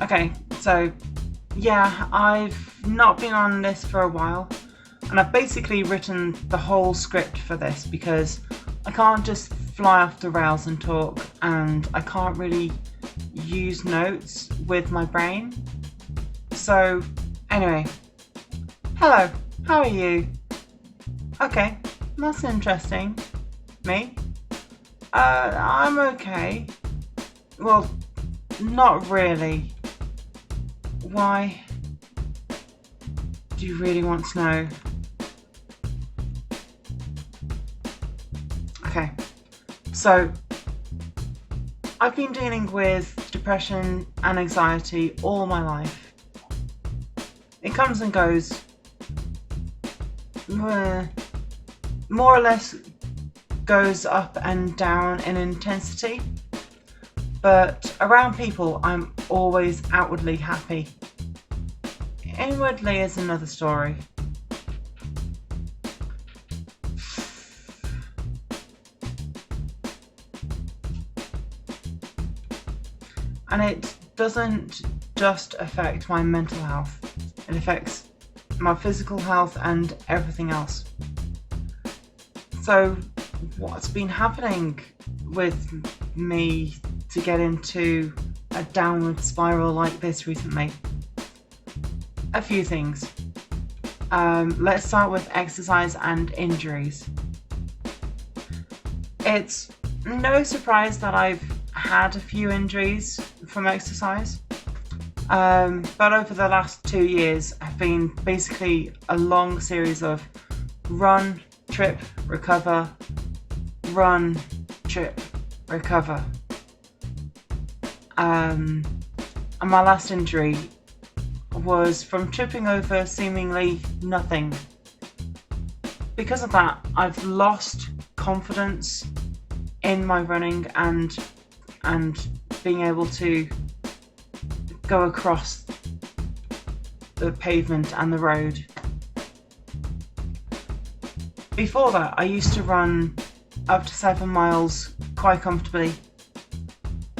Okay, so yeah, I've not been on this for a while, and I've basically written the whole script for this because I can't just fly off the rails and talk, and I can't really use notes with my brain. So, anyway, hello, how are you? Okay, that's interesting. Me? I'm okay. Well, not really. Why? Do you really want to know? Okay, so I've been dealing with depression and anxiety all my life. It comes and goes, more or less goes up and down in intensity, but around people I'm always outwardly happy. Inwardly is another story. And it doesn't just affect my mental health, it affects my physical health and everything else. So, what's been happening with me to get into a downward spiral like this recently? A few things. Let's start with exercise and injuries. It's no surprise that I've had a few injuries from exercise, but over the last 2 years have been basically a long series of run, trip, recover, run, trip, recover. And my last injury was from tripping over seemingly nothing. Because of that, I've lost confidence in my running and being able to go across the pavement and the road. Before that, I used to run up to 7 miles quite comfortably,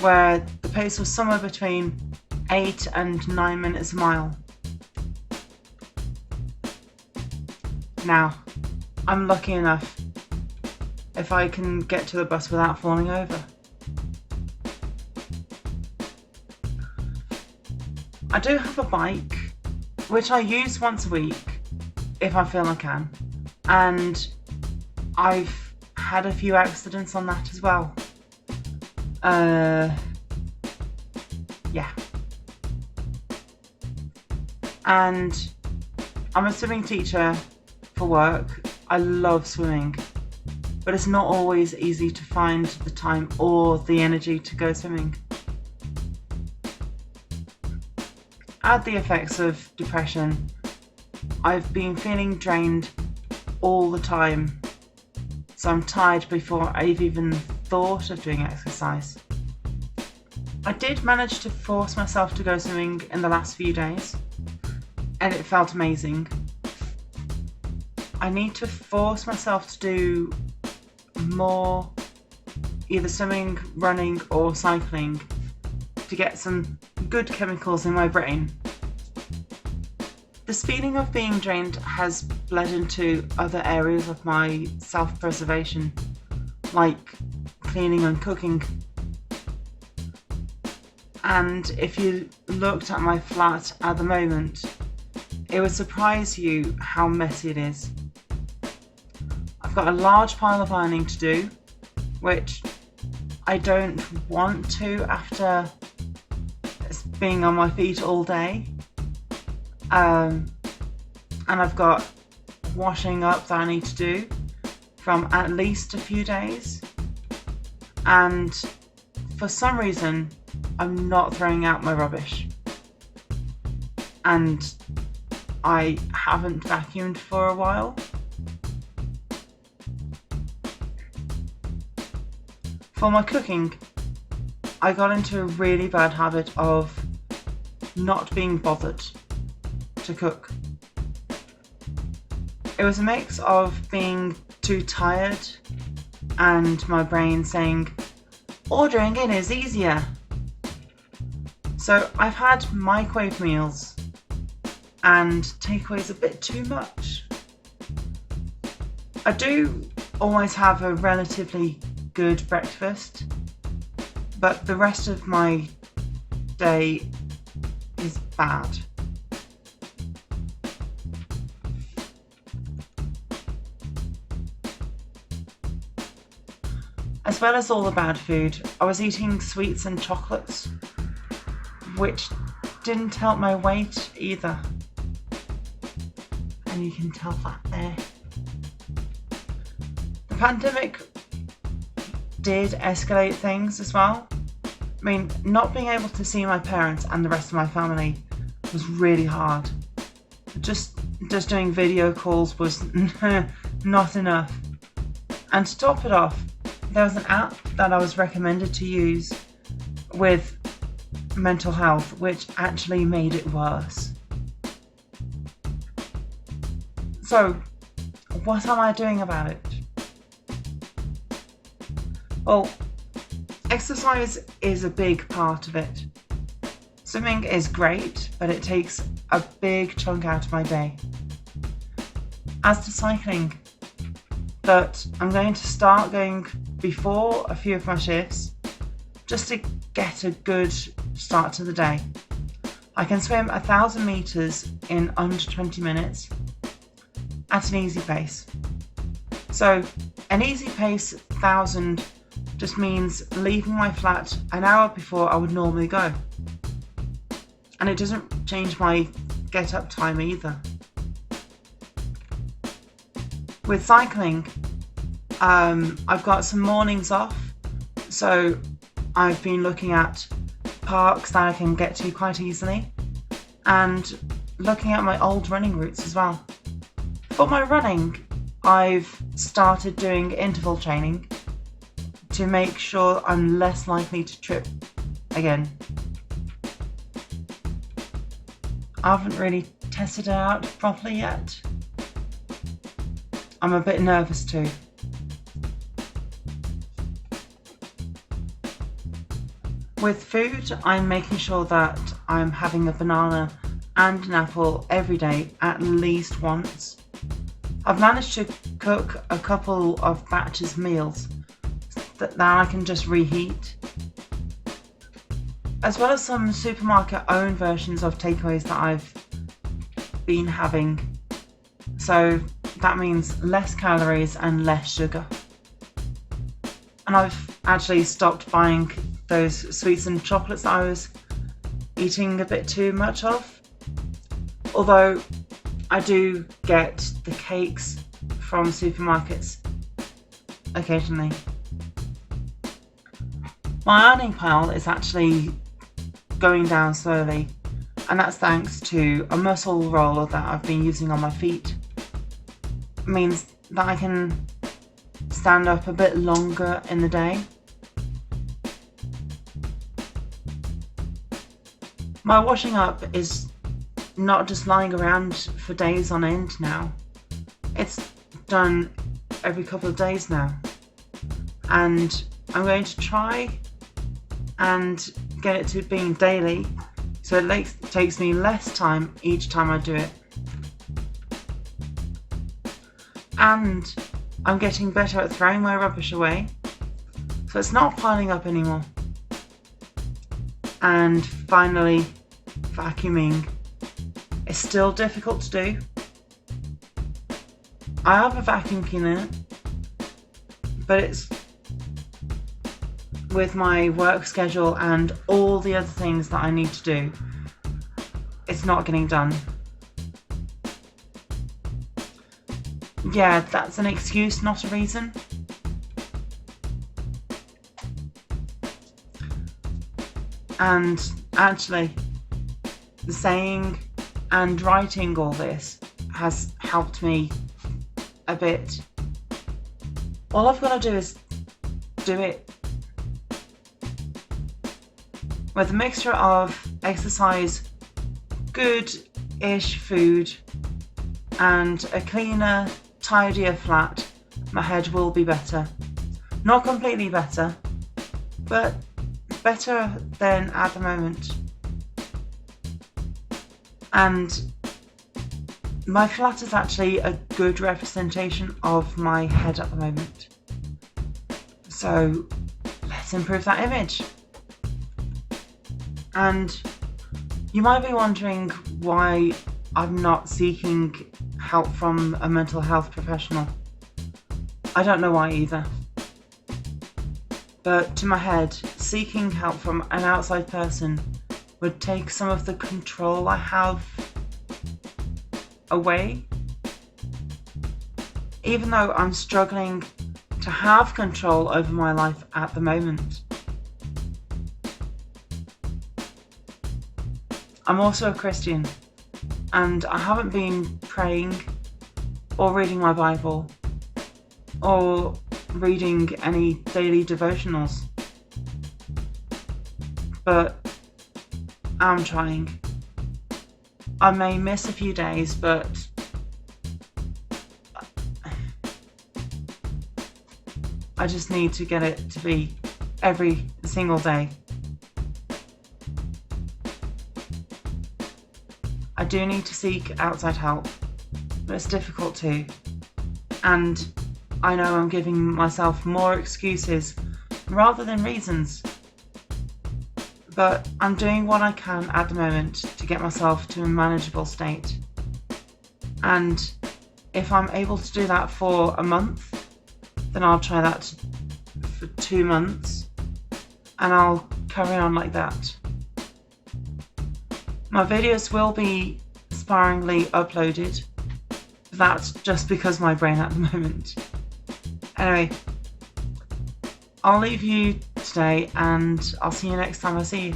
where the pace was somewhere between 8 and 9 minutes a mile. Now, I'm lucky enough if I can get to the bus without falling over. I do have a bike, which I use once a week if I feel I can, and I've had a few accidents on that as well. Yeah. And I'm a swimming teacher for work. I love swimming, but it's not always easy to find the time or the energy to go swimming. Add the effects of depression. I've been feeling drained all the time, so I'm tired before I've even thought of doing exercise. I did manage to force myself to go swimming in the last few days, and it felt amazing. I need to force myself to do more, either swimming, running, or cycling, to get some good chemicals in my brain. This feeling of being drained has bled into other areas of my self-preservation, like cleaning and cooking. And if you looked at my flat at the moment, it would surprise you how messy it is. I've got a large pile of ironing to do, which I don't want to after being on my feet all day. And I've got washing up that I need to do from at least a few days. And for some reason, I'm not throwing out my rubbish. And I haven't vacuumed for a while. For my cooking, I got into a really bad habit of not being bothered to cook. It was a mix of being too tired and my brain saying, ordering in is easier. So I've had microwave meals and takeaways a bit too much. I do always have a relatively good breakfast, but the rest of my day is bad. As well as all the bad food, I was eating sweets and chocolates, which didn't help my weight either. And you can tell that there. The pandemic did escalate things as well. I mean, not being able to see my parents and the rest of my family was really hard. Just doing video calls was not enough. And to top it off, there was an app that I was recommended to use with mental health, which actually made it worse. So, what am I doing about it? Well, exercise is a big part of it. Swimming is great, but it takes a big chunk out of my day. As to cycling, but I'm going to start going before a few of my shifts just to get a good start to the day. I can swim 1,000 meters in under 20 minutes at an easy pace. So an easy pace 1,000 just means leaving my flat an hour before I would normally go. And it doesn't change my get up time either. With cycling, I've got some mornings off, so I've been looking at parks that I can get to quite easily and looking at my old running routes as well. For my running, I've started doing interval training to make sure I'm less likely to trip again. I haven't really tested it out properly yet. I'm a bit nervous too. With food, I'm making sure that I'm having a banana and an apple every day at least once. I've managed to cook a couple of batches of meals that I can just reheat, as well as some supermarket owned versions of takeaways that I've been having. So that means less calories and less sugar. And I've actually stopped buying those sweets and chocolates that I was eating a bit too much of. Although I do get the cakes from supermarkets occasionally. My ironing pile is actually going down slowly, and that's thanks to a muscle roller that I've been using on my feet. It means that I can stand up a bit longer in the day. My washing up is not just lying around for days on end now. It's done every couple of days now. And I'm going to try and get it to being daily, so it takes me less time each time I do it. And I'm getting better at throwing my rubbish away, so it's not piling up anymore. And finally, vacuuming. It's still difficult to do. I have a vacuum cleaner, but it's with my work schedule and all the other things that I need to do, it's not getting done. Yeah, that's an excuse, not a reason. And actually, saying and writing all this has helped me a bit. All I've got to do is do it. With a mixture of exercise, good-ish food, and a cleaner, tidier flat, my head will be better. Not completely better, but better than at the moment. And my flat is actually a good representation of my head at the moment. So let's improve that image. And you might be wondering why I'm not seeking help from a mental health professional. I don't know why either. But to my head, seeking help from an outside person would take some of the control I have away. Even though I'm struggling to have control over my life at the moment. I'm also a Christian, and I haven't been praying or reading my Bible or reading any daily devotionals, but I'm trying. I may miss a few days, but I just need to get it to be every single day. I do need to seek outside help, but it's difficult too. And I know I'm giving myself more excuses rather than reasons. But I'm doing what I can at the moment to get myself to a manageable state. And if I'm able to do that for a month, then I'll try that for 2 months, and I'll carry on like that. My videos will be sparingly uploaded. That's just because my brain at the moment. Anyway, I'll leave you today, and I'll see you next time I see you.